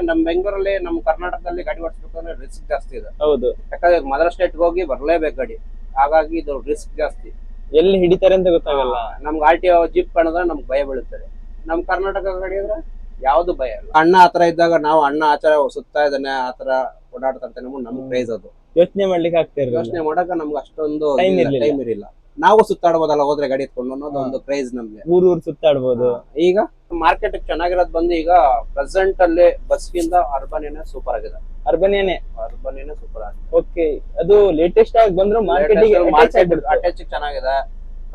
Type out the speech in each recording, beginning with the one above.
ನಮ್ ಬೆಂಗಳೂರಲ್ಲಿ ನಮ್ ಕರ್ನಾಟಕದಲ್ಲಿ ಗಾಡಿ ಓಡಿಸ್ಬೇಕಂದ್ರೆ ರಿಸ್ಕ್ ಜಾಸ್ತಿ ಇದೆ. ಹೌದು. ಯಾಕಂದ್ರೆ ಮದರ್ ಸ್ಟೇಟ್ ಹೋಗಿ ಬರ್ಲೇಬೇಕು ಗಾಡಿ, ಹಾಗಾಗಿ ಇದು ರಿಸ್ಕ್ ಜಾಸ್ತಿ. ಎಲ್ಲಿ ಹಿಡಿತಾರೆ ಅಂತ ಗೊತ್ತಾಗಲ್ಲ. ನಮ್ಗೆ RTO ಜೀಪ್ ಕಾಣಿದ್ರೆ ನಮ್ಗೆ ಭಯ ಬೀಳುತ್ತದೆ. ನಮ್ ಕರ್ನಾಟಕ ಗಾಡಿ ಅಂದ್ರೆ ಯಾವ್ದು ಭಯ ಇಲ್ಲ. ಅಣ್ಣ ಆತರ ಇದ್ದಾಗ ನಾವು ಅಣ್ಣ ಆಚಾರ ಸುತ್ತಾ ಇದ್ದಾನೆ ಆತರ ಓಡಾಡ್ತಾ ನಮ್ಗೆ ಕ್ರೇಜ್ ಅದು. ಯೋಚನೆ ಮಾಡ್ಲಿಕ್ಕೆ ಆಗ್ತಿರ್ಲಿಲ್ಲ. ಯೋಚನೆ ಮಾಡಕ ನಮ್ಗೆ ಅಷ್ಟೊಂದು ಟೈಮ್ ಇರಲಿಲ್ಲ. ನಾವು ಸುತ್ತಾಡ್ಬೋದಲ್ಲ ಹೋದ್ರೆ ಗಾಡಿ ಎತ್ಕೊಂಡು ಅನ್ನೋದು ಒಂದು ಕ್ರೇಜ್ ನಮ್ಗೆ. ಊರ್ ಸುತ್ತಾಡ್ಬೋದು. ಈಗ ಮಾರ್ಕೆಟ್ ಚೆನ್ನಾಗಿರೋದು ಬಂದು ಈಗ ಪ್ರೆಸೆಂಟ್ ಅಲ್ಲಿ ಬಸ್ಗಿಂತ ಅರ್ಬನ್ ಏನೇ ಸೂಪರ್ ಆಗಿದೆ. ಅರ್ಬನ್ ಏನೇ ಸೂಪರ್ ಆಗಿದೆ. ಓಕೆ, ಅದು ಲೇಟೆಸ್ಟ್ ಆಗಿ ಬಂದ್ರು ಮಾರ್ಕೆಟ್ ಅಟ್ಯಾಚ್ ಚೆನ್ನಾಗಿದೆ,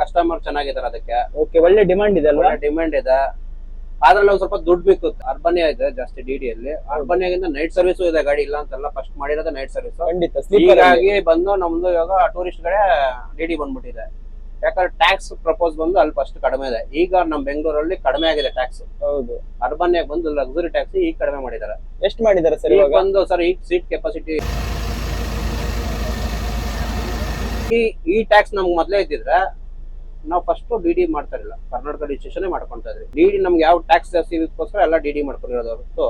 ಕಸ್ಟಮರ್ ಚೆನ್ನಾಗಿದ್ದಾರೆ ಅದಕ್ಕೆ. ಓಕೆ, ಒಳ್ಳೆ ಡಿಮಾಂಡ್ ಇದೆ ಅಲ್ವಾ? ಡಿಮ್ಯಾಂಡ್ ಇದೆ. ಅದ್ರಲ್ಲಿ ಒಂದ್ ಸ್ವಲ್ಪ ದುಡ್ಡು ಬೇಕು. ಅರ್ಬನ್ ಇದೆ ಜಾಸ್ತಿ DD ಅಲ್ಲಿ. ಅರ್ಬನ್ ಆಗಿಂದ ನೈಟ್ ಸರ್ವಿಸ್ ಇದೆ ಗಾಡಿ, ಇಲ್ಲ ಅಂತಲ್ಲ. ಫಸ್ಟ್ ಮಾಡಿರೋದು ನೈಟ್ ಸರ್ವಿಸ್. ಖಂಡಿತ. ಹೀಗಾಗಿ ಬಂದು ನಮ್ದು ಇವಾಗ ಟೂರಿಸ್ಟ್ ಗಳೇ DD ಬಂದ್ಬಿಟ್ಟಿದೆ. ಯಾಕಂದ್ರೆ ಟ್ಯಾಕ್ಸ್ ಪ್ರಪೋಸ್ ಬಂದು ಅಲ್ಲಿ ಫಸ್ಟ್ ಕಡಿಮೆ ಇದೆ. ಈಗ ನಮ್ ಬೆಂಗಳೂರಲ್ಲಿ ಕಡಿಮೆ ಆಗಿದೆ ಟ್ಯಾಕ್ಸ್. ಹೌದು. ಅರ್ಬನ್ ಬಂದು ಲಕ್ಸುರಿ ಟ್ಯಾಕ್ಸ್ ಈಗ ಕಡಿಮೆ ಮಾಡಿದ್ದಾರೆ. ಎಷ್ಟು ಮಾಡಿದ್ದಾರೆ ಸರ್ ಇವಾಗ? ಬಂದು ಸರ್ ಈಗ ಸೀಟ್ ಕೆಪಾಸಿಟಿ ಈ ಟ್ಯಾಕ್ಸ್ ನಮ್ಗೆ ಮೊದಲೇ ಇದ್ದಿದ್ರೆ ನಾವು ಫಸ್ಟ್ DD ಮಾಡ್ತಾ ಇರಲಿಲ್ಲ, ಕರ್ನಾಟಕ ರಿಜಿಸ್ಟ್ರೇಷನ್ ಮಾಡ್ಕೊಂತ ಇದ್ರಿ. DD ನಮ್ಗೆ ಯಾವ ಟ್ಯಾಕ್ಸ್ ಜಾಸ್ತಿ ಇದಕ್ಕೋಸ್ಕರ ಎಲ್ಲ DD ಮಾಡ್ಕೊಂಡಿರೋದು ಹೊರತು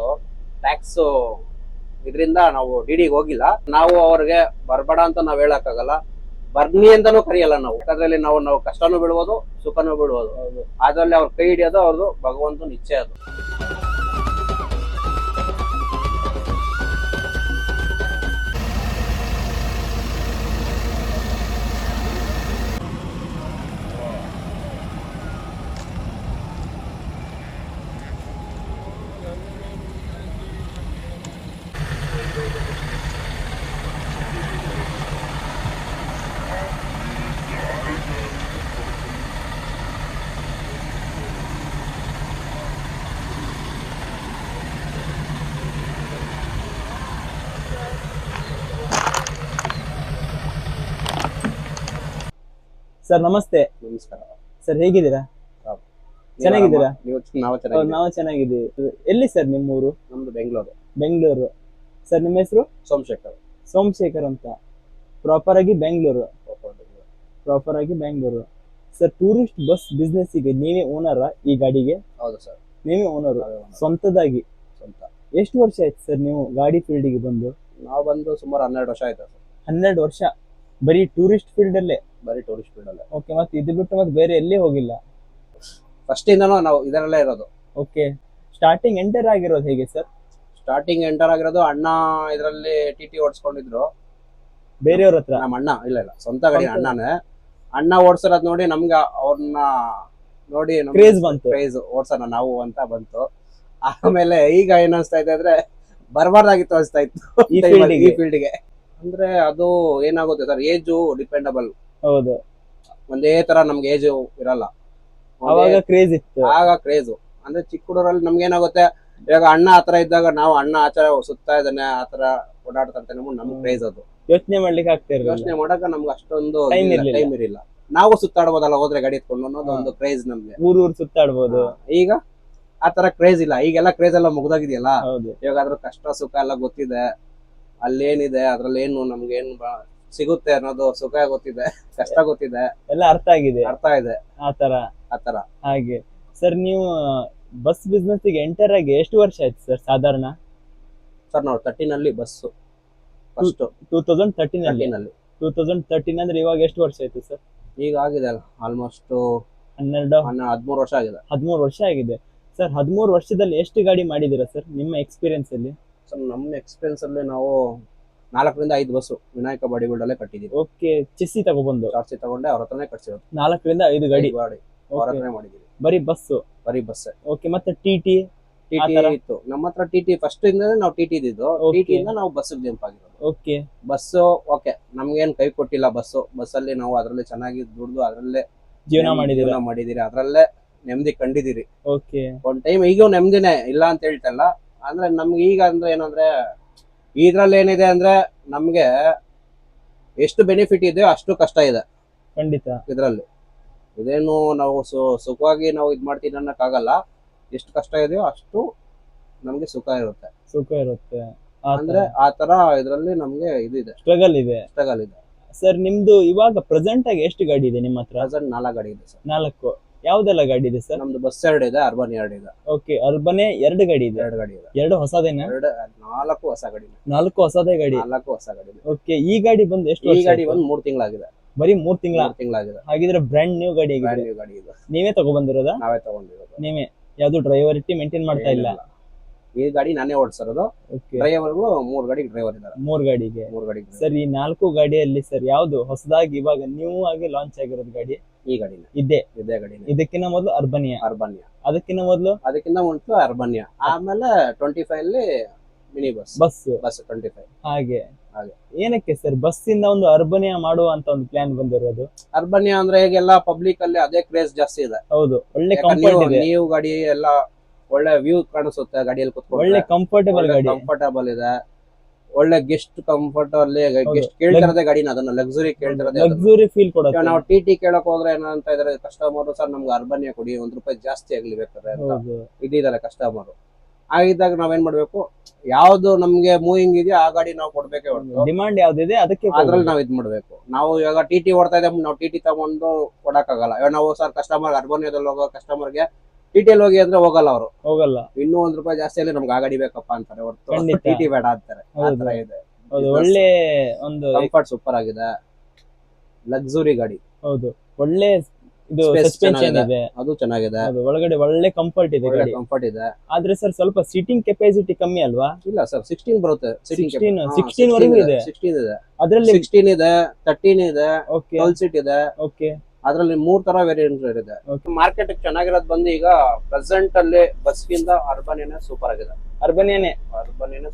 ಟ್ಯಾಕ್ಸ್ ಇದರಿಂದ ನಾವು DD ಹೋಗಿಲ್ಲ. ನಾವು ಅವ್ರಿಗೆ ಬರ್ಬೇಡ ಅಂತ ನಾವ್ ಹೇಳಕ್ಕಾಗಲ್ಲ, ಬರ್ನಿ ಅಂತಾನು ಕರೆಯಲ್ಲ ನಾವು. ಅದ್ರಲ್ಲಿ ನಾವು ಕಷ್ಟನೂ ಬಿಡ್ಬೋದು, ಸುಖನೂ ಬಿಡ್ಬೋದು. ಅದ್ರಲ್ಲಿ ಅವ್ರ ಕೈ ಹಿಡಿಯೋದು ಅವ್ರದ್ದು ಭಗವಂತನ ಇಚ್ಛೆ ಅದು. ಸರ್ ನಮಸ್ತೆ. ನಮಸ್ಕಾರ ಸರ್, ಹೇಗಿದ್ದೀರಾ? ಚೆನ್ನಾಗಿದ್ದೀರಾ? ನಾವು ಚೆನ್ನಾಗಿದ್ದೀವಿ. ಎಲ್ಲಿ ಸರ್ ನಿಮ್ಮೂರು? ನಮ್ದು ಬೆಂಗಳೂರು. ಸರ್ ನಿಮ್ಮ ಹೆಸರು? ಸೋಮಶೇಖರ್ ಅಂತ. ಪ್ರಾಪರ್ ಆಗಿ Bengaluru. Sir, tourist bus business ಗೆ ನೀವೇ ಓನರಾ ಈ ಗಾಡಿಗೆ? ಹೌದು ಸರ್, ನೀವೇ ಓನರ್ ಸ್ವಂತದಾಗಿ? ಎಷ್ಟು ವರ್ಷ ಆಯ್ತು ಸರ್ ನೀವು ಗಾಡಿ ಫೀಲ್ಡ್ ಗೆ ಬಂದು? ನಾವು ಬಂದು ಸುಮಾರು 12 ವರ್ಷ ಆಯ್ತು ಸರ್. 12 ವರ್ಷ ಬರೀ ಟೂರಿಸ್ಟ್ ಫೀಲ್ಡ್ ಅಲ್ಲೇ? ಓಕೆ, ಮತ್ತೆ ಇದು ಬಿಟ್ಟು ಮತ್ತೆ ಬೇರೆ ಎಲ್ಲಿ ಹೋಗಿಲ್ಲ? ಫಸ್ಟ್ ಇಂದನೂ ನಾವು ಇದರಲ್ಲೇ ಇರೋದು. ಓಕೆ, ಸ್ಟಾರ್ಟಿಂಗ್ ಎಂಟರ್ ಆಗಿರೋದು ಹೇಗೆ ಸರ್? ಅಣ್ಣ ಇದರಲ್ಲಿ TT ಓಡಿಸ್ಕೊಂಡಿದ್ರು ಬೇರೆಯವ್ರ ಹತ್ರ. ನಮ್ಮ ಅಣ್ಣ ಇಲ್ಲ ಸ್ವಂತ ಗಾಡಿ ಅಣ್ಣನೇ. ಅಣ್ಣ ಓಡಿಸಿರೋದ್ ನೋಡಿ ನಮ್ಗೆ ಅವ್ರನ್ನ ನೋಡಿ ಕ್ರೇಜ್ ಓಡ್ಸೋಣ ನಾವು ಅಂತ ಬಂತು. ಆಮೇಲೆ ಈಗ ಏನ್ ಅನ್ಸ್ತಾ ಇದೆ ಅಂದ್ರೆ ಬರಬಾರ್ದಾಗಿತ್ತು ಅನ್ಸ್ತಾ ಇತ್ತು ಈ ಫೀಲ್ಡ್ಗೆ. ಅಂದ್ರೆ ಅದು ಏನಾಗುತ್ತೆ ಸರ್, ಏಜ್ ಡಿಪೆಂಡಬಲ್. ಹೌದು, ಒಂದೇ ತರ ನಮ್ಗೆ ಏಜ್ ಇರಲ್ಲ. ಆಗ ಕ್ರೇಜ್ ಅಂದ್ರೆ ಚಿಕ್ಕ ಹುಡುಗರಲ್ಲಿ ನಮ್ಗೆ ಏನಾಗುತ್ತೆ, ಇವಾಗ ಅಣ್ಣ ಆತರ ಇದ್ದಾಗ ನಾವು ಅಣ್ಣ ಆಚಾರ ಸುತ್ತಾ ಇದ್ದಾನೆ ಆತರ ಓಡಾಡ್ತಾ ನಮ್ಗೆ ಕ್ರೇಜ್ ಅದು. ಯೋಚನೆ ಮಾಡ್ಲಿಕ್ಕೆ ಆಗ್ತಿರ್ಲಿಲ್ಲ. ಯೋಚನೆ ಮಾಡಕ ನಮ್ಗೆ ಅಷ್ಟೊಂದು ಟೈಮ್ ಇರಲಿಲ್ಲ. ನಾವು ಸುತ್ತಾಡ್ಬೋದಲ್ಲ ಹೋದ್ರೆ ಗಾಡಿ ಎತ್ಕೊಂಡು ಅನ್ನೋದು ಒಂದು ಕ್ರೇಜ್ ನಮ್ಗೆ. ಊರ್ ಸುತ್ತಾಡ್ಬೋದು. ಈಗ ಆತರ ಕ್ರೇಜ್ ಇಲ್ಲ. ಈಗೆಲ್ಲ ಕ್ರೇಜ್ ಎಲ್ಲ ಮುಗ್ದಾಗಿದೆಯಲ್ಲ. ಇವಾಗ ಅದ್ರ ಕಷ್ಟ ಸುಖ ಎಲ್ಲ ಗೊತ್ತಿದೆ, ಅಲ್ಲೇನಿದೆ ಅದ್ರಲ್ಲಿ ಏನು ನಮ್ಗೆ ಏನ್ ಸಿಗುತ್ತೆ ಅನ್ನೋದು ಸುಖ ಗೊತ್ತಿದೆ, ಕಷ್ಟ ಗೊತ್ತಿದೆ, ಎಲ್ಲ ಅರ್ಥ ಇದೆ. ಆತರ ಹಾಗೆ. ಸರ್, ನೀವು ಬಸ್ ಬಿಸ್ನೆಸ್ ಗೆ ಎಂಟರ್ ಆಗಿ ಎಷ್ಟು ವರ್ಷ ಆಯ್ತು ಸರ್ ಸಾಧಾರಣ? ಸರ್ ನಾವು 13 ಅಲ್ಲಿ ಬಸ್ ಫಸ್ಟ್ 2013 ಅಂದ್ರೆ ಇವಾಗ ಎಷ್ಟು ವರ್ಷ ಆಯ್ತು ಸರ್? ಈಗ ಆಗಿದೆ ಆಲ್ಮೋಸ್ಟ್ 13 ವರ್ಷ ಆಗಿದೆ. 13 ವರ್ಷ ಆಗಿದೆ. ಸರ್, 13 ವರ್ಷದಲ್ಲಿ ಎಷ್ಟು ಗಾಡಿ ಮಾಡಿದೀರಾ ಸರ್ ನಿಮ್ಮ ಎಕ್ಸ್ಪೀರಿಯನ್ಸ್ ಅಲ್ಲಿ? ಸರ್, ನಮ್ಮ ಎಕ್ಸ್ಪೀರಿಯನ್ಸ್ ಅಲ್ಲಿ ನಾವು 4 ರಿಂದ 5 ಬಸ್ ವಿನಾಯಕ ಬಾಡಿ ಬಿಲ್ಡ್ ಅಲ್ಲೇ ಕಟ್ಟಿದೀವಿ. ಓಕೆ, ಚೆಸ್ಸಿ ತಗೊಂಡೆ ಅವ್ರ ಹತ್ರನೇ ಕಟ್ಸಿರೋದು. 4 ರಿಂದ 5 ಗಾಡಿ ಅವ್ರ ಹತ್ರನೇ ಮಾಡಿದೀವಿ. ಬರೀ ಬಸ್. ಓಕೆ, ಮತ್ತೆ TT ಇತ್ತು ನಮ್ಮ ಹತ್ರ. TT ಫಸ್ಟ್ ಇಂದ ನಾವು TT ಇದ್ದಿದ್ದು. TT ಇಂದ ನಾವು ಬಸ್ ಜಂಪ್ ಆಗಿರೋದು. ಓಕೆ, ಬಸ್ ಓಕೆ ನಮ್ಗೇನ್ ಕೈ ಕೊಟ್ಟಿಲ್ಲ. ಬಸ್ ಅಲ್ಲಿ ನಾವು ಅದ್ರಲ್ಲಿ ಚೆನ್ನಾಗಿ ದುಡ್ದು ಅದ್ರಲ್ಲೇ ಜೀವನ ಮಾಡಿದೀರಿ, ಅದ್ರಲ್ಲೇ ನೆಮ್ಮದಿ ಕಂಡಿದ್ದೀರಿ. ಓಕೆ, ಒಂದ್ ಟೈಮ್ ಈಗ ನೆಮ್ಮದಿನೇ ಇಲ್ಲ ಅಂತ ಹೇಳ್ತಲ್ಲ. ಅಂದ್ರೆ ನಮ್ಗೆ ಈಗ ಅಂದ್ರೆ ಏನಂದ್ರೆ ಇದ್ರಲ್ಲಿ ಏನಿದೆ ಅಂದ್ರೆ ನಮ್ಗೆ ಎಷ್ಟು ಬೆನಿಫಿಟ್ ಇದೆಯೋ ಅಷ್ಟು ಕಷ್ಟ ಇದೆ. ಖಂಡಿತ. ಇದ್ರಲ್ಲಿ ಇದೇನು ನಾವು ಸುಖವಾಗಿ ನಾವು ಇದ್ ಮಾಡ್ತೀವಿ ಅನ್ನಕ್ಕಾಗಲ್ಲ. ಎಷ್ಟು ಕಷ್ಟ ಇದೆಯೋ ಅಷ್ಟು ನಮ್ಗೆ ಸುಖ ಇರುತ್ತೆ. ಅಂದ್ರೆ ಆತರ ಇದ್ರಲ್ಲಿ ನಮ್ಗೆ ಇದಿದೆ, ಸ್ಟ್ರಗಲ್ ಇದೆ. ಸರ್, ನಿಮ್ದು ಇವಾಗ ಪ್ರೆಸೆಂಟ್ ಆಗಿ ಎಷ್ಟು ಗಾಡಿ ಇದೆ ನಿಮ್ಮ ಹತ್ರ? ಪ್ರೆಸೆಂಟ್ 4 ಗಾಡಿ ಇದೆ ಸರ್. 4. ಯಾವ್ದೆಲ್ಲ ಗಾಡಿ ಇದೆ ಸರ್? ನಮ್ದು ಬಸ್ 2 ಇದೆ, ಅರ್ಬನ್ 2 ಇದೆ. ಓಕೆ, ಅರ್ಬನೇ 2 ಗಾಡಿ ಇದೆ. 2 ಗಾಡಿ ಇದೆ. 2 ಹೊಸದೇನಾ? 4 ಹೊಸ ಗಾಡಿ. 4 ಹೊಸದೇ ಗಾಡಿ. 4 ಹೊಸ ಗಾಡಿ. ಓಕೆ, ಈ ಗಾಡಿ ಬಂದು ಎಷ್ಟು ಈ ವರ್ಷ ಗಾಡಿ ಆಯ್ತು? ಬಂದು 3 ತಿಂಗಳಾಗಿದೆ. ಬರೀ 3 ತಿಂಗಳಾಗಿದೆ. ಹಾಗಿದ್ರೆ ಬ್ರ್ಯಾಂಡ್ ನ್ಯೂ ಗಾಡಿ ಬ್ರ್ಯಾಂಡ್ ಆಗಿದೆ. ನ್ಯೂ ಗಾಡಿ ಇದೆ. ನೀವೇ ತಗೊಬಂದಿರೋದಾ? ನಾವೇ ತಗೊಂಡಿರೋದು. ನೀವೇ ಯಾವ್ದು ಡ್ರೈವರ್ ಇಟ್ಟು ಮೇಂಟೈನ್ ಮಾಡ್ತಾ ಇಲ್ಲ? ಏನಿಲ್ಲ. ಈ ಗಾಡಿ ನಾನೇ ಓಡಿಸಿರೋದು. ಓಕೆ, ಡ್ರೈವರ್ಗಳು 3 ಗಾಡಿ ಡ್ರೈವರ್ ಇದ್ದಾರೆ. 3 ಗಾಡಿಗೆ. 3 ಗಾಡಿ. ಸರ್, ಈ 4 ಗಾಡಿಯಲ್ಲಿ ಸರ್ ಯಾವ್ದು ಹೊಸದಾಗಿ ಇವಾಗ ನ್ಯೂ ಆಗಿ ಲಾಂಚ್ ಆಗಿರೋದು ಗಾಡಿ? ಈ ಗಾಡಿನ ಇದೇ ಗಾಡಿನ. ಇದಕ್ಕಿಂತ ಮೊದಲು ಅರ್ಬನಿಯಾ, ಅದಕ್ಕಿಂತ ಮುಂಚೆ ಅರ್ಬನಿಯಾ, ಆಮೇಲೆ 25 ಅಲ್ಲಿ ಮಿನಿ ಬಸ್. 25 ಹಾಗೆ. ಹಾಗೆ. ಏನಕ್ಕೆ ಸರ್ ಬಸ್ ಇಂದ ಒಂದು ಅರ್ಬನಿಯಾ ಮಾಡುವಂತ ಒಂದು ಪ್ಲಾನ್ ಬಂದಿರೋದು? ಅರ್ಬನಿಯಾ ಅಂದ್ರೆ ಈಗೆಲ್ಲ ಪಬ್ಲಿಕ್ ಅಲ್ಲಿ ಅದೇ ಕ್ರೇಜ್ ಜಾಸ್ತಿ ಇದೆ. ಹೌದು, ಒಳ್ಳೆ ಕಂಫರ್ಟ್ ಇದೆ. ನೀವು ಗಾಡಿ ಎಲ್ಲ ಒಳ್ಳೆ ವ್ಯೂ ಕಾಣಿಸುತ್ತೆ ಗಾಡಿಯಲ್ಲಿ ಕುತ್ಕೊಂಡು. ಒಳ್ಳೆ ಕಂಫರ್ಟೇಬಲ್ ಗಾಡಿ. ಕಂಫರ್ಟಬಲ್ ಇದೆ. ಒಳ್ಳೆ ಗೆಸ್ಟ್ ಕಂಫರ್ಟ್ ಅಲ್ಲಿ ಗೆಸ್ಟ್ ಕೇಳ್ತಿರೋದೇ ಗಾಡಿನ, ಅದನ್ನ ಲಕ್ಸುರಿ ಕೇಳ್ತಿರೋದೇ. ಲಕ್ಸುರಿ ಫೀಲ್ ಕೊಡುತ್ತೆ. ನಾವು ಟಿ ಕೇಳಕ್ ಹೋದ್ರೆ ಏನಂತ ಇದಾರೆ ಕಸ್ಟಮರ್, ಸರ್ ನಮ್ಗೆ ಅರ್ಬನಿಯಾ ಕೊಡಿ, ₹1 ಜಾಸ್ತಿ ಆಗ್ಲಿ ಬೇಕಾದ್ರೆ ಅಂತ ಇದ್ದಾರೆ ಕಸ್ಟಮರ್. ಆಗಿದ್ದಾಗ ನಾವೇನ್ ಮಾಡ್ಬೇಕು, ಯಾವ್ದು ನಮ್ಗೆ ಮೂವಿಂಗ್ ಇದೆಯೋ ಆ ಗಾಡಿ ನಾವು ಕೊಡ್ಬೇಕೇ ಹೊರತು ಡಿಮಾಂಡ್ ಯಾವ್ದಿದೆ ಅದಕ್ಕೆ ಅದ್ರಲ್ಲಿ ನಾವ್ ಇದ್ ಮಾಡ್ಬೇಕು. ನಾವು ಇವಾಗ ಟಿ ಓಡ್ತಾ ಇದ್ದೇವೆ, ನಾವು ಟಿ ತಗೊಂಡು ಕೊಡಕ್ಕಾಗಲ್ಲ. ಇವಾಗ ನಾವು ಸರ್ ಕಸ್ಟಮರ್ ಅರ್ಬನಿಯಾದಲ್ಲಿ ಹೋಗೋ ಕಸ್ಟಮರ್ಗೆ ಟಿಟಿಯಲ್ಲಿ ಹೋಗಿ ಅಂದ್ರೆ ಹೋಗಲ್ಲ, ಅವರು ಹೋಗಲ್ಲ. ಇನ್ನೂ ₹1 ಜಾಸ್ತಿ ಅಲ್ಲಿ ನಮ್ಗೆ ಆ ಗಾಡಿ ಬೇಕಪ್ಪ ಅಂತಾರೆ ಹೊರತು ಖಂಡಿತ. ಟಿ ಬೇಡ ಅಂತಾರೆ. ಆ ತರ ಇದೆ. ಹೌದು, ಒಳ್ಳೆ ಒಂದು ಕಂಫರ್ಟ್ ಸೂಪರ್ ಆಗಿದೆ. ಲಕ್ಸುರಿ ಗಾಡಿ. ಹೌದು, ಒಳ್ಳೆ ಇದು Space ಸಸ್ಪೆನ್ಷನ್ ಚೆನ್ನಾಗಿದೆ. ಇದೆ. ಅದು ಚೆನ್ನಾಗಿದೆ. ಹೌದು, ಒಳಗಡೆ ಒಳ್ಳೆ ಕಂಫರ್ಟ್ ಇದೆ ಒಳ್ಳೆ ಗಾಡಿ. ಕಂಫರ್ಟ್ ಇದೆ. ಆದ್ರೆ ಸರ್ ಸ್ವಲ್ಪ ಸೀಟಿಂಗ್ ಕೆಪಾಸಿಟಿ ಕಮ್ಮಿ ಅಲ್ವಾ? ಇಲ್ಲ ಸರ್, 16 ಬರುತ್ತೆ. 16 ವರೆಗೂ ಇದೆ. 16 ಇದೆ. ಅದ್ರಲ್ಲಿ 16 ಇದೆ, 13 ಇದೆ, ಓಕೆ 12 ಸೀಟ್ ಇದೆ. ಓಕೆ, ಅದ್ರಲ್ಲಿ 3 ತರ ವೇರಿಯಂಟ್ ಇದೆ. ಮಾರ್ಕೆಟ್ ಚೆನ್ನಾಗಿರೋದು ಬಂದು ಈಗ ಪ್ರೆಸೆಂಟ್ ಅಲ್ಲಿ ಬಸ್ ಗಿಂತ ಅರ್ಬನಿಯಾನೇ ಸೂಪರ್ ಆಗಿದೆ. ಅರ್ಬನಿಯಾನೇ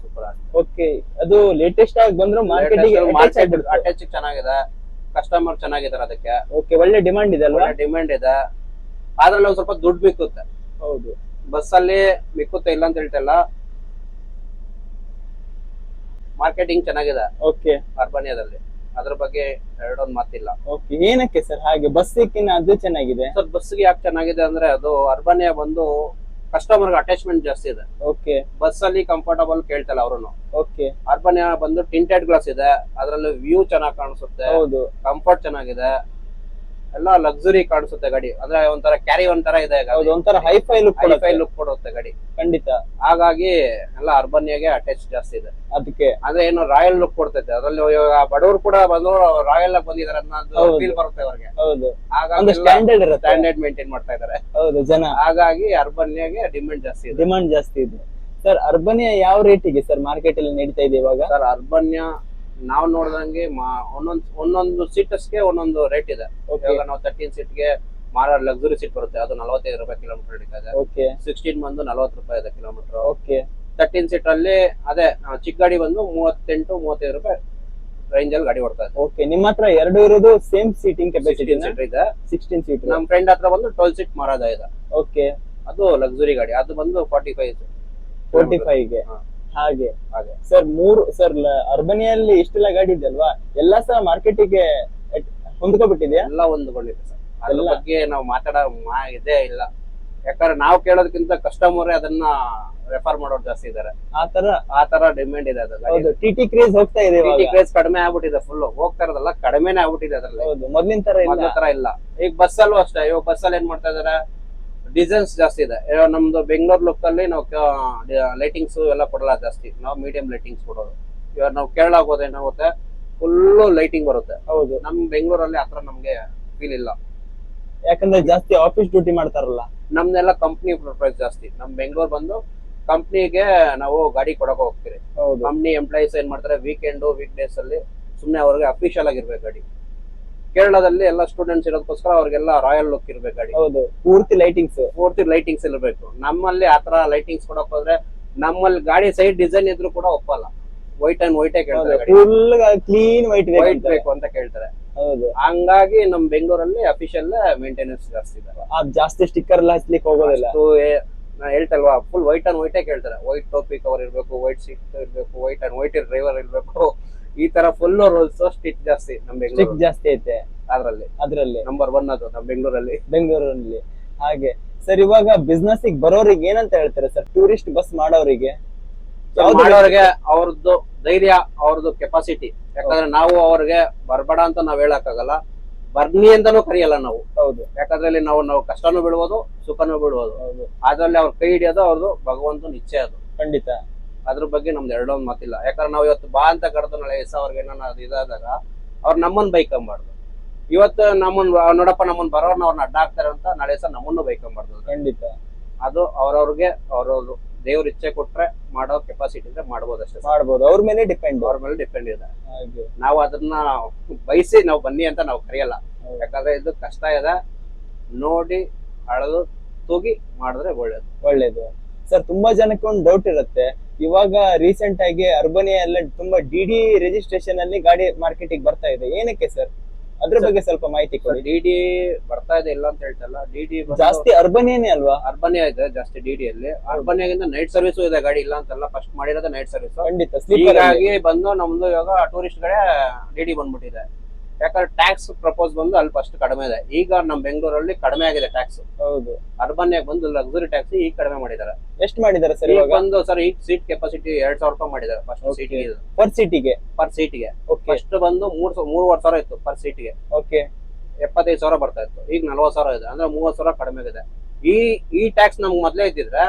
ಸೂಪರ್ ಆಗಿದೆ. ಓಕೆ, ಅದು ಲೇಟೆಸ್ಟ್ ಆಗಿ ಬಂದ್ರು ಮಾರ್ಕೆಟ್ ಅಟ್ಯಾಚ್ ಚೆನ್ನಾಗಿದೆ. ಕಸ್ಟಮರ್ ಚೆನ್ನಾಗಿದ್ದಾರೆ ಅದಕ್ಕೆ. ಓಕೆ, ಒಳ್ಳೆ ಡಿಮಾಂಡ್ ಇದೆ ಅಲ್ವಾ? ಡಿಮ್ಯಾಂಡ್ ಇದೆ. ಅದ್ರಲ್ಲಿ ಒಂದ್ ಸ್ವಲ್ಪ ದುಡ್ಡು ಮಿಕ್ಕುತ್ತೆ. ಹೌದು, ಬಸ್ ಅಲ್ಲಿ ಮಿಕ್ಕುತ್ತೆ, ಇಲ್ಲ ಅಂತ ಹೇಳ್ತಿಲ್ಲ. ಮಾರ್ಕೆಟಿಂಗ್ ಚೆನ್ನಾಗಿದೆ ಓಕೆ ಅರ್ಬನಿಯಾದಲ್ಲಿ. ಅದ್ರ ಬಗ್ಗೆ ಎರಡೊಂದು ಮಾತಿಲ್ಲ. ಓಕೆ, ಏನಕ್ಕೆ ಸರ್ ಹಾಗೆ? ಬಸ್ಸಿಗಿನ್ನ ಅದು ಚೆನ್ನಾಗಿದೆ ಸರ್, ಬಸ್ಗೆ ಯಾಕೆ ಚೆನ್ನಾಗಿದೆ ಅಂದ್ರೆ ಅದು ಅರ್ಬನಿಯಾ ಬಂದು ಕಸ್ಟಮರ್ ಅಟ್ಯಾಚ್ಮೆಂಟ್ ಜಾಸ್ತಿ ಇದೆ. ಓಕೆ, ಬಸ್ ಅಲ್ಲಿ ಕಂಫರ್ಟಬಲ್ ಕೇಳ್ತಲ್ಲ ಅವ್ರು. ಓಕೆ, ಅರ್ಬನಿಯಾ ಬಂದು ಟಿಂಟೆಡ್ ಗ್ಲಾಸ್ ಇದೆ, ಅದ್ರಲ್ಲಿ ವ್ಯೂ ಚೆನ್ನಾಗಿ ಕಾಣಿಸುತ್ತೆ. ಹೌದು, ಕಂಫರ್ಟ್ ಚೆನ್ನಾಗಿದೆ, ಎಲ್ಲ ಲಕ್ಸುರಿ ಕಾಣಿಸುತ್ತೆ ಗಾಡಿ. ಅಂದ್ರೆ ಒಂಥರ ಕ್ಯಾರಿ ಒಂಥರ ಇದೆ, ಹೌದು, ಒಂಥರ ಹೈಫೈ ಲುಕ್ ಲುಕ್ ಕೊಡುತ್ತೆ ಗಾಡಿ. ಖಂಡಿತ. ಹಾಗಾಗಿ ಎಲ್ಲ ಅರ್ಬನಿಯಾಗೆ ಅಟ್ಯಾಚ್ ಜಾಸ್ತಿ ಇದೆ. ಅದಕ್ಕೆ ಅಂದ್ರೆ ಏನು ರಾಯಲ್ ಲುಕ್ ಕೊಡ್ತೈತೆ. ಅದ್ರಲ್ಲಿ ಬಡವರು ಕೂಡ ಬಂದು ರಾಯಲ್ ಆಗಿ ಬಂದಿದ್ದಾರೆ ಅನ್ನೋದು ಫೀಲ್ ಬರುತ್ತೆ ಅವ್ರಿಗೆ. ಹೌದು, ಹಾಗಾಗಿ ಸ್ಟ್ಯಾಂಡರ್ಡ್ ಇರುತ್ತೆ, ಸ್ಟ್ಯಾಂಡರ್ಡ್ ಮೇಂಟೈನ್ ಮಾಡ್ತಾ ಇದಾರೆ. ಹೌದು ಜನ. ಹಾಗಾಗಿ ಅರ್ಬನಿಯಾಗೆ ಡಿಮ್ಯಾಂಡ್ ಜಾಸ್ತಿ ಇದೆ. ಸರ್, ಅರ್ಬನಿಯಾ ಯಾವ ರೇಟಿಗೆ ಸರ್ ಮಾರ್ಕೆಟ್ ಅಲ್ಲಿ ನಡೀತಾ ಇದೆ ಇವಾಗ? ಸರ್, ಅರ್ಬನಿಯಾ ನಾವ್ ನೋಡ್ದಂಗೆ ಒಂದೊಂದು ಸೀಟಸ್ಗೆ ಒಂದೊಂದು ರೇಟ್ ಇದೆ. ಇವಾಗ ನಾವು 13 ಸೀಟ್ಗೆ ಮಾರೋ ಲಕ್ಸುರಿ ಸೀಟ್ ಬರುತ್ತೆ, ಅದು ₹45 ಕಿಲೋಮೀಟರ್ ಹಿಡಿತದೆ. ಓಕೆ, 16 ಬಂದು ₹40 ಇದೆ ಕಿಲೋಮೀಟರ್. ಓಕೆ, 13 ಸೀಟ್ ಅಲ್ಲಿ ಅದೇ ಚಿಕ್ಕ ಗಾಡಿ ಬಂದು ₹38-35 ರೇಂಜ್ ಅಲ್ಲಿ ಗಾಡಿ ಓಡ್ತಾ ಇದೆ. ಓಕೆ, ನಿಮ್ಮ ಹತ್ರ ಎರಡು ಇರೋದು ಸೇಮ್ ಸೀಟಿಂಗ್ ಕೆಪಾಸಿಟಿ 16 ಸೀಟ್ ಇದೆ. 16 ಸೀಟ್. ನಮ್ ಫ್ರೆಂಡ್ ಹತ್ರ ಬಂದು 12 ಸೀಟ್ ಮಾರಾದ ಇದೆ. ಓಕೆ, ಅದು ಲಕ್ಸುರಿ ಗಾಡಿ, ಅದು ಬಂದು 45 ಗೆ. ಹಾಗೆ ಸರ್, ಅರ್ಬನಿಯಲ್ಲಿ ಇಷ್ಟೆಲ್ಲ ಗಾಡಿ ಇದೆ ಅಲ್ವಾ? ಎಲ್ಲಾ ಸಹ ಮಾರ್ಕೆಟಿಗೆ ಹೊಂದ್ಕೊಬಿಟ್ಟಿದೆಯಾ? ಎಲ್ಲ ಹೊಂದ್ಕೊಂಡಿದೆ ಸರ್. ಅದ್ರ ಬಗ್ಗೆ ನಾವು ಮಾತಾಡೋ ಇದೇ ಇಲ್ಲ. ಯಾಕಂದ್ರೆ ನಾವು ಕೇಳೋದಕ್ಕಿಂತ ಕಸ್ಟಮರ್ ಅದನ್ನ ರೆಫರ್ ಮಾಡೋರು ಜಾಸ್ತಿ ಇದಾರೆ. ಆ ತರ ಡಿಮ್ಯಾಂಡ್ ಇದೆ ಅದು. ಟಿಟಿ ಕ್ರೇಜ್ ಹೋಗ್ತಾ ಇದೆ. ಕ್ರೇಜ್ ಕಡಿಮೆ ಆಗ್ಬಿಟ್ಟಿದೆ, ಫುಲ್ ಹೋಗ್ತಾ ಇರೋದಲ್ಲ, ಕಡಿಮೆನೆ ಆಗ್ಬಿಟ್ಟಿದೆ ಅದ್ರಲ್ಲಿ. ಮೊದ್ಲಿನ ತರ ಇಲ್ಲ. ಈಗ ಬಸ್ ಅಲ್ಲೂ ಅಷ್ಟೇ. ಇವಾಗ ಬಸ್ ಅಲ್ಲಿ ಏನ್ ಮಾಡ್ತಾ ಇದಾರೆ, ಡಿಸೈನ್ಸ್ ಜಾಸ್ತಿ ಇದೆ. ನಮ್ದು ಬೆಂಗಳೂರು ಲುಕ್ ಅಲ್ಲಿ ನಾವು ಲೈಟಿಂಗ್ಸ್ ಎಲ್ಲ ಕೊಡಲ್ಲ ಜಾಸ್ತಿ, ನಾವು ಮೀಡಿಯಂ ಲೈಟಿಂಗ್ಸ್ ಕೊಡೋದು. ಇವಾಗ ನಾವು ಕೇರಳ ಹೋದ್ರೆ ಏನಾಗುತ್ತೆ, ಫುಲ್ ಲೈಟಿಂಗ್ ಬರುತ್ತೆ. ಹೌದು, ನಮ್ ಬೆಂಗಳೂರಲ್ಲಿ ಆತರ ನಮ್ಗೆ ಫೀಲ್ ಇಲ್ಲ. ಯಾಕಂದ್ರೆ ಜಾಸ್ತಿ ಆಫೀಸ್ ಡ್ಯೂಟಿ ಮಾಡ್ತಾರಲ್ಲ. ನಮ್ದೆಲ್ಲ ಕಂಪ್ನಿ ಪ್ರೈಸ್ ಜಾಸ್ತಿ. ನಮ್ ಬೆಂಗಳೂರು ಬಂದು ಕಂಪ್ನಿಗೆ ನಾವು ಗಾಡಿ ಕೊಡಕ್ ಹೋಗ್ತೀವಿ. ಕಂಪ್ನಿ ಎಂಪ್ಲಾಯೀಸ್ ಏನ್ ಮಾಡ್ತಾರೆ, ವೀಕ್ ಡೇಸ್ ಅಲ್ಲಿ ಸುಮ್ನೆ ಅವ್ರಿಗೆ ಅಫಿಷಿಯಲ್ ಆಗಿರ್ಬೇಕು ಗಾಡಿ. ಕೇರಳದಲ್ಲಿ ಎಲ್ಲ ಸ್ಟೂಡೆಂಟ್ಸ್ ಇರೋದಕ್ಕೋಸ್ಕರ ಅವ್ರಿಗೆಲ್ಲ ರಾಯಲ್ ಲುಕ್ ಇರ್ಬೇಕು ಗಾಡಿ. ಹೌದು, ಪೂರ್ತಿ ಲೈಟಿಂಗ್ಸ್ ಇರ್ಬೇಕು. ನಮ್ಮಲ್ಲಿ ಆತರ ಲೈಟಿಂಗ್ಸ್ ಕೊಡಕ್ ಹೋದ್ರೆ ನಮ್ಮಲ್ಲಿ ಗಾಡಿ ಸೈಡ್ ಡಿಸೈನ್ ಇದ್ರು ಕೂಡ ಒಪ್ಪಲ್ಲ. ವೈಟ್ ಅಂಡ್ ವೈಟೇ ಕೇಳ್ತಾರೆ, ಫುಲ್ ಕ್ಲೀನ್ ವೈಟ್ ಬೇಕು ಅಂತ ಕೇಳ್ತಾರೆ. ಹೌದು, ಹಂಗಾಗಿ ನಮ್ ಬೆಂಗಳೂರಲ್ಲಿ ಅಫಿಷಿಯಲ್ ಮೇಂಟೆನೆನ್ಸ್ ಜಾಸ್ತಿ ಇದೆ. ಜಾಸ್ತಿ ಸ್ಟಿಕ್ಕರ್ ಎಲ್ಲ ಹಚ್ಲಿಕ್ಕೆ ಹೋಗೋದಿಲ್ಲ. ನಾ ಹೇಳ್ತಲ್ವಾ, ಫುಲ್ ವೈಟ್ ಅಂಡ್ ವೈಟೇ ಕೇಳ್ತಾರೆ. ವೈಟ್ ಟೋಪಿ ಕವರ್ ಇರ್ಬೇಕು, ವೈಟ್ ಸೀಟ್ ಇರ್ಬೇಕು, ವೈಟ್ ಅಂಡ್ ವೈಟ್ ಡ್ರೈವರ್ ಇರ್ಬೇಕು. ಈ ತರ ಫುಲ್ ರೂಲ್ಸ್ ಸ್ಟಿಕ್ ಜಾಸ್ತಿ ನಮ್ ಬೆಂಗಳೂರು ಜಾಸ್ತಿ ಐತೆ. ಅದ್ರಲ್ಲಿ ನಂಬರ್ 1 ಅದು ನಮ್ ಬೆಂಗಳೂರಲ್ಲಿ. ಹಾಗೆ ಸರ್, ಇವಾಗ ಬಿಸ್ನೆಸ್ ಬರೋರಿಗೆ ಏನಂತ ಹೇಳ್ತಾರೆ ಸರ್? ಟೂರಿಸ್ಟ್ ಬಸ್ ಮಾಡೋರಿಗೆ ಅವ್ರದ್ದು ಧೈರ್ಯ, ಅವ್ರದ್ದು ಕೆಪಾಸಿಟಿ. ಯಾಕಂದ್ರೆ ನಾವು ಅವ್ರಿಗೆ ಬರ್ಬೇಡ ಅಂತ ನಾವ್ ಹೇಳಕ್ಕಾಗಲ್ಲ. ಬರ್ನಿ ಅಂತಾನೂ ಕರೆಯಲ್ಲ ನಾವು. ಹೌದು ಯಾಕಂದ್ರೆ ಅಲ್ಲಿ ನಾವು ಕಷ್ಟನೂ ಬಿಡ್ಬೋದು, ಸುಖನೂ ಬಿಡ್ಬೋದು. ಹೌದು ಅದ್ರಲ್ಲಿ ಅವ್ರ ಕೈ ಹಿಡಿಯೋದು ಅವ್ರದ್ದು ಭಗವಂತನ ಇಚ್ಛೆ ಅದು. ಖಂಡಿತ. ಅದ್ರ ಬಗ್ಗೆ ನಮ್ದು ಎರಡೊಂದು ಮಾತಿಲ್ಲ. ಯಾಕಂದ್ರೆ ನಾವು ಇವತ್ತು ಬಾ ಅಂತ ಕರೆದು ನಾಳೆ ಅವ್ರಿಗೆ ಏನೋ ಅದು ಇದಾದಾಗ ಅವ್ರು ನಮ್ಮನ್ನ ಬೈಕೊಂಬಾರ್ದು. ಇವತ್ತು ನೋಡಪ್ಪ ನಮ್ಮನ್ನ ಬರೋರ್ನ ಅವ್ರನ್ನ ಅಡ್ಡ ಹಾಕ್ತಾರೆ ಅಂತ ನಾಳೆ ನಮ್ಮನ್ನು ಬೈಕೊಂಬಾರ್ದು. ಖಂಡಿತ. ಅದು ಅವ್ರವ್ರಿಗೆ ಅವ್ರವ್ರು ದೇವ್ರ ಇಚ್ಛೆ ಕೊಟ್ರೆ ಮಾಡೋ ಕೆಪಾಸಿಟಿ ಇದ್ರೆ ಮಾಡ್ಬೋದು ಅಷ್ಟೇ. ಮಾಡ್ಬೋದು, ಅವ್ರ ಮೇಲೆ ಡಿಪೆಂಡ್. ಅವ್ರ ಮೇಲೆ ಡಿಪೆಂಡ್ ಇದೆ. ಹಾಗೆ ನಾವು ಅದನ್ನ ಬಯಸಿ ನಾವು ಬನ್ನಿ ಅಂತ ನಾವು ಕರೆಯಲ್ಲ. ಯಾಕಂದ್ರೆ ಇದು ಕಷ್ಟ ಇದೆ, ನೋಡಿ ಅಳದು ತೂಗಿ ಮಾಡಿದ್ರೆ ಒಳ್ಳೇದು. ಒಳ್ಳೇದು. ಸರ್ ತುಂಬಾ ಜನಕ್ಕೆ ಒಂದು ಡೌಟ್ ಇರುತ್ತೆ, ಇವಾಗ ರೀಸೆಂಟ್ ಆಗಿ ಅರ್ಬನಿಯಾ ಎಲ್ಲ ತುಂಬಾ ಡಿಡಿ ರಿಜಿಸ್ಟ್ರೇಷನ್ ಅಲ್ಲಿ ಗಾಡಿ ಮಾರ್ಕೆಟಿಗೆ ಬರ್ತಾ ಇದೆ, ಏನಕ್ಕೆ ಸರ್? ಅದ್ರ ಬಗ್ಗೆ ಸ್ವಲ್ಪ ಮಾಹಿತಿ ಕೊಡಿ. ಡಿಡಿ ಬರ್ತಾ ಇದೆ ಇಲ್ಲ ಅಂತ ಹೇಳ್ತಲ್ಲ, ಡಿಡಿ ಜಾಸ್ತಿ ಅರ್ಬನಿಯಾನೇ ಅಲ್ವಾ? ಅರ್ಬನಿಯಾ ಇದೆ ಜಾಸ್ತಿ ಡಿಡಿಯಲ್ಲಿ. ಅರ್ಬನಿಯಾಗಿಂದ ನೈಟ್ ಸರ್ವಿಸ್ ಇದೆ ಗಾಡಿ, ಇಲ್ಲ ಅಂತಲ್ಲ. ಫಸ್ಟ್ ಮಾಡಿರೋದು ನೈಟ್ ಸರ್ವಿಸ್. ಖಂಡಿತ. ಹೀಗಾಗಿ ಬಂದು ನಮ್ದು ಇವಾಗ ಟೂರಿಸ್ಟ್ ಗಳೇ ಡಿಡಿ ಬಂದ್ಬಿಟ್ಟಿದೆ. ಯಾಕಂದ್ರೆ ಟ್ಯಾಕ್ಸ್ ಪ್ರಪೋಸ್ ಬಂದು ಅಲ್ಲಿ ಫಸ್ಟ್ ಕಡಿಮೆ ಇದೆ. ಈಗ ನಮ್ ಬೆಂಗಳೂರಲ್ಲಿ ಕಡಿಮೆ ಆಗಿದೆ ಟ್ಯಾಕ್ಸ್. ಹೌದು. ಅರ್ಬನ್ಯಾಗ ಬಂದು ಲಕ್ಸುರಿ ಟ್ಯಾಕ್ಸ್ ಈಗ ಕಡಿಮೆ ಮಾಡಿದ್ದಾರೆ. ಎಷ್ಟು ಮಾಡಿದ್ದಾರೆ ಸರ್ ಈಗ ಇವಾಗ? ಬಂದು ಸರ್ ಈಗ ಸೀಟ್ ಕೆಪಾಸಿಟಿ 2,000 ರೂಪಾಯಿ ಮಾಡಿದ್ದಾರೆ ಫಸ್ಟ್ ಸೀಟಿಗೆ. ಪರ್ ಸೀಟಿಗೆ? ಪರ್ ಸೀಟಿಗೆ. ಓಕೆ. ಫಸ್ಟ್ ಬಂದು 3,500 ಇತ್ತು ಪರ್ ಸೀಟಿಗೆ. ಓಕೆ. 75,000 ಬರ್ತಾ ಇತ್ತು, ಈಗ 40,000 ಇದೆ. ಅಂದ್ರೆ 30,000 ಕಡಿಮೆ ಆಗಿದೆ. ಈ ಟ್ಯಾಕ್ಸ್ ನಮ್ಗೆ ಮೊದಲೇ ಇದ್ದಿದ್ರೆ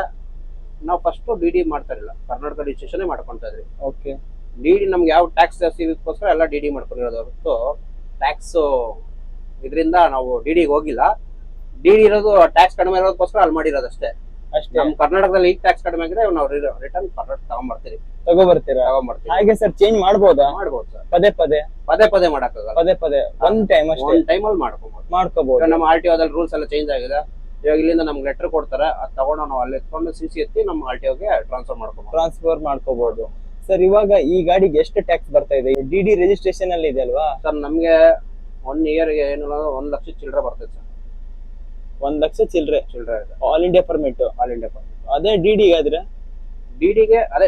ನಾವು ಫಸ್ಟ್ ಡಿಡಿ ಮಾಡ್ತಾ ಇರಲಿಲ್ಲ, ಕರ್ನಾಟಕ ರಿಜಿಸ್ಟ್ರೇಷನ್ ಮಾಡ್ಕೊಂತ ಇದ್ರಿ. ಓಕೆ. ಡಿಡಿ ನಮ್ಗೆ ಯಾವ ಟ್ಯಾಕ್ಸ್ ಜಾಸ್ತಿ ಇದಕ್ಕೋಸ್ಕರ ಎಲ್ಲ ಡಿಡಿ ಮಾಡ್ಕೊಂಡಿರೋದು ಹೊರತು ಟ್ಯಾಕ್ಸ್ ಇದರಿಂದ ನಾವು ಡಿಡಿಗೆ ಹೋಗಿಲ್ಲ. ಡಿಡಿ ಇರೋದು ಟ್ಯಾಕ್ಸ್ ಕಡಿಮೆ ಇರೋದಕ್ಕೋಸ್ಕರ ಅಲ್ಲಿ ಮಾಡಿರೋದು ಅಷ್ಟೇ. ನಮ್ ಕರ್ನಾಟಕದಲ್ಲಿ ಈಗ ಟ್ಯಾಕ್ಸ್ ಕಡಿಮೆ ಆಗಿದೆ, ನಾವು ರಿಟರ್ನ್ ಕರ್ನಾಟಕ ತಗೊಂಡ್ಬರ್ತೀವಿ. ಹಾಗೆ ಸರ್ ಚೇಂಜ್ ಮಾಡ್ಬೋದಾ? ಮಾಡ್ಬೋದು ಸರ್. ಪದೇ ಮಾಡಕ್ಕಾಗಲ್ಲ. ಪದೇ ಒಂದ್ ಟೈಮ್ ಅಷ್ಟೇ. ಒಂದ್ ಟೈಮಲ್ಲಿ ಮಾಡ್ಕೋಬಹುದು. ನಮ್ಮ RTO ದಲ್ಲಿ ರೂಲ್ಸ್ ಎಲ್ಲ ಚೇಂಜ್ ಆಗಿದೆ. ಇವಾಗ ಇಲ್ಲಿಂದ ನಮ್ಗೆ ಲೆಟರ್ ಕೊಡ್ತಾರೆ, ಅದ್ ತಗೊಂಡು ನಾವು ಅಲ್ಲಿ ಎತ್ಕೊಂಡು CC ಎತ್ತಿ ನಮ್ಮ RTOಗೆ ಟ್ರಾನ್ಸ್ಫರ್ ಮಾಡ್ಕೋಬಹುದು. ಸರ್ ಇವಾಗ ಈ ಗಾಡಿಗೆ ಎಷ್ಟು ಟ್ಯಾಕ್ಸ್ ಬರ್ತಾ ಇದೆ? ಡಿಡಿ ರಿಜಿಸ್ಟ್ರೇಷನ್ ಅಲ್ಲಿ ಇದೆ ಅಲ್ವಾ ಸರ್? ನಮ್ಗೆ 1 ಇಯರ್ಗೆ ಏನಿಲ್ಲ 1 ಲಕ್ಷ ಚಿಲ್ಲರೆ ಬರ್ತೈತೆ ಸರ್. 1 ಲಕ್ಷ ಚಿಲ್ಲರೆ ಇದೆ. All India permit. ಅದೇ ಡಿಡಿ ಆದ್ರೆ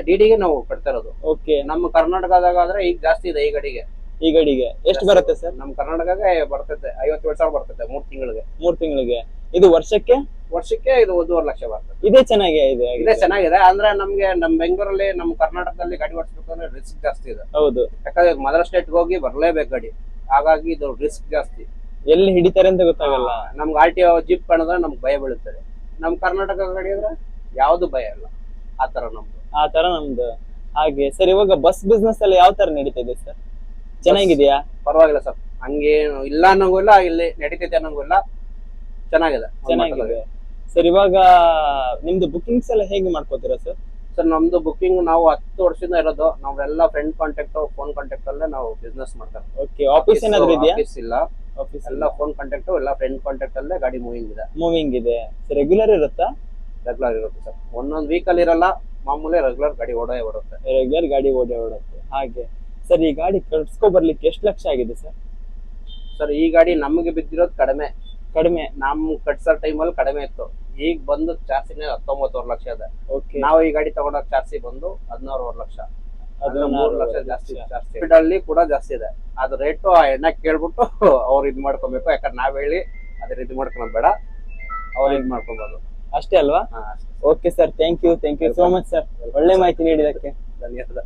ಡಿಡಿಗೆ ನಾವು ಕಟ್ತಾ ಇರೋದು. ಓಕೆ. ನಮ್ಮ ಕರ್ನಾಟಕದಾಗ ಆದ್ರೆ ಈಗ ಜಾಸ್ತಿ ಇದೆ. ಈ ಗಾಡಿಗೆ ಎಷ್ಟು ಬರುತ್ತೆ ಸರ್? ನಮ್ಮ ಕರ್ನಾಟಕಕ್ಕೆ ಬರ್ತೈತೆ 57,000 ಬರ್ತೈತೆ 3 ತಿಂಗಳಿಗೆ. 3 ತಿಂಗಳಿಗೆ. ಇದು ವರ್ಷಕ್ಕೆ ಇದು 1.5 ಲಕ್ಷ ಬರ್ತದೆ. ಇದೇ ಚೆನ್ನಾಗಿದೆ. ಅಂದ್ರೆ ನಮ್ಗೆ ನಮ್ ಬೆಂಗಳೂರಲ್ಲಿ ನಮ್ಮ ಕರ್ನಾಟಕದಲ್ಲಿ ಗಾಡಿ ಓಡಿಸ್ಬೇಕಂದ್ರೆ ರಿಸ್ಕ್ ಜಾಸ್ತಿ ಇದೆ. ಹೌದು. ಯಾಕಂದ್ರೆ ಮದರ್ ಸ್ಟೇಟ್ ಹೋಗಿ ಬರ್ಲೇಬೇಕು ಗಾಡಿ, ಹಾಗಾಗಿ ಇದು ರಿಸ್ಕ್ ಜಾಸ್ತಿ. ಎಲ್ಲಿ ಹಿಡಿತಾರೆ ಅಂತ ಗೊತ್ತಾಗಲ್ಲ. ನಮ್ಗೆ RTO ಜೀಪ್ ಕಾಣಿದ್ರೆ ನಮ್ಗೆ ಭಯ ಬೀಳುತ್ತದೆ. ನಮ್ ಕರ್ನಾಟಕ ಗಾಡಿ ಅಂದ್ರೆ ಯಾವ್ದು ಭಯ ಇಲ್ಲ. ಆ ತರ ನಮ್ದು. ಹಾಗೆ ಸರ್ ಇವಾಗ ಬಸ್ ಬಿಸ್ನೆಸ್ ಎಲ್ಲ ಯಾವ ತರ ನಡೀತಿದೆ ಸರ್? ಚೆನ್ನಾಗಿದೆಯಾ? ಪರವಾಗಿಲ್ಲ ಸರ್, ಹಂಗೇನು ಇಲ್ಲ ಅನ್ನಂಗೂ ಇಲ್ಲ, ಇಲ್ಲಿ ನಡೀತೈತೆ ಅನ್ನಂಗೂ ಇಲ್ಲ. ಚೆನ್ನಾಗಿದೆ. ಸರ್ ಇವಾಗ ನಿಮ್ದು ಬುಕಿಂಗ್ಸ್ ಎಲ್ಲ ಹೇಗೆ ಮಾಡ್ಕೋತೀರಾ ಸರ್? ಸರ್ ನಮ್ದು ಬುಕಿಂಗ್ ನಾವು 10 ವರ್ಷದಿಂದ ಇರೋದು. ನಾವೆಲ್ಲ ಫ್ರೆಂಡ್ ಕಾಂಟ್ಯಾಕ್ಟ್, ಫೋನ್ ಕಾಂಟ್ಯಾಕ್ಟ್ ಅಲ್ಲೇ ನಾವು ಬಿಸ್ನೆಸ್ ಮಾಡ್ತಾರೆ. ಓಕೆ. ಆಫೀಸ್ ಏನಾದ್ರು ಇದೆಯಾ? ಆಫೀಸ್ ಇಲ್ಲ, ಎಲ್ಲ ಫೋನ್ ಕಾಂಟ್ಯಾಕ್ಟ್, ಎಲ್ಲ ಫ್ರೆಂಡ್ ಕಾಂಟ್ಯಾಕ್ಟ್ ಅಲ್ಲೇ ಗಾಡಿ ಮೂವಿಂಗ್ ಇದೆ. ರೆಗ್ಯುಲರ್ ಇರುತ್ತಾ? ರೆಗ್ಯುಲರ್ ಇರುತ್ತೆ ಸರ್. ಒಂದೊಂದು ವೀಕಲ್ಲಿ ಇರಲ್ಲ, ಮಾಮೂಲಿ ರೆಗ್ಯುಲರ್ ಗಾಡಿ ಓಡುತ್ತೆ. ಹಾಗೆ ಸರ್ ಈ ಗಾಡಿ ಕಟ್ಸ್ಕೊ ಬರ್ಲಿಕ್ಕೆ ಎಷ್ಟು ಲಕ್ಷ ಆಗಿದೆ ಸರ್? ಸರ್ ಈ ಗಾಡಿ ನಮಗೆ ಬಿದ್ದಿರೋದು ಕಡಿಮೆ. ನಮ್ ಕಟ್ಸೋ ಟೈಮಲ್ಲಿ ಕಡಿಮೆ ಇತ್ತು. ಈಗ ಬಂದು ಚಾರ್ಸಿನೇ 19,000 ಲಕ್ಷ ಇದೆ. ನಾವು ಈ ಗಾಡಿ ತಗೊಂಡಾಗ ಚಾರ್ಸಿ ಬಂದು 16,000 ಲಕ್ಷ. 3 ಲಕ್ಷ ಜಾಸ್ತಿ. ಅಲ್ಲಿ ಕೂಡ ಜಾಸ್ತಿ ಇದೆ. ಅದು ರೇಟು ಆ ಎಣ್ಣೆ ಕೇಳ್ಬಿಟ್ಟು ಅವ್ರು ಇದ್ ಮಾಡ್ಕೊಬೇಕು. ಯಾಕಂದ್ರೆ ನಾವ್ ಹೇಳಿ ಅದ್ರ ಇದು ಮಾಡ್ಕೊಳೋದು ಬೇಡ, ಅವ್ರು ಇದ್ ಮಾಡ್ಕೊಬೋದು ಅಷ್ಟೇ ಅಲ್ವಾ? Okay sir, thank you so much sir, ಒಳ್ಳೆ ಮಾಹಿತಿ ನೀಡಿದಕ್ಕೆ ಧನ್ಯವಾದ.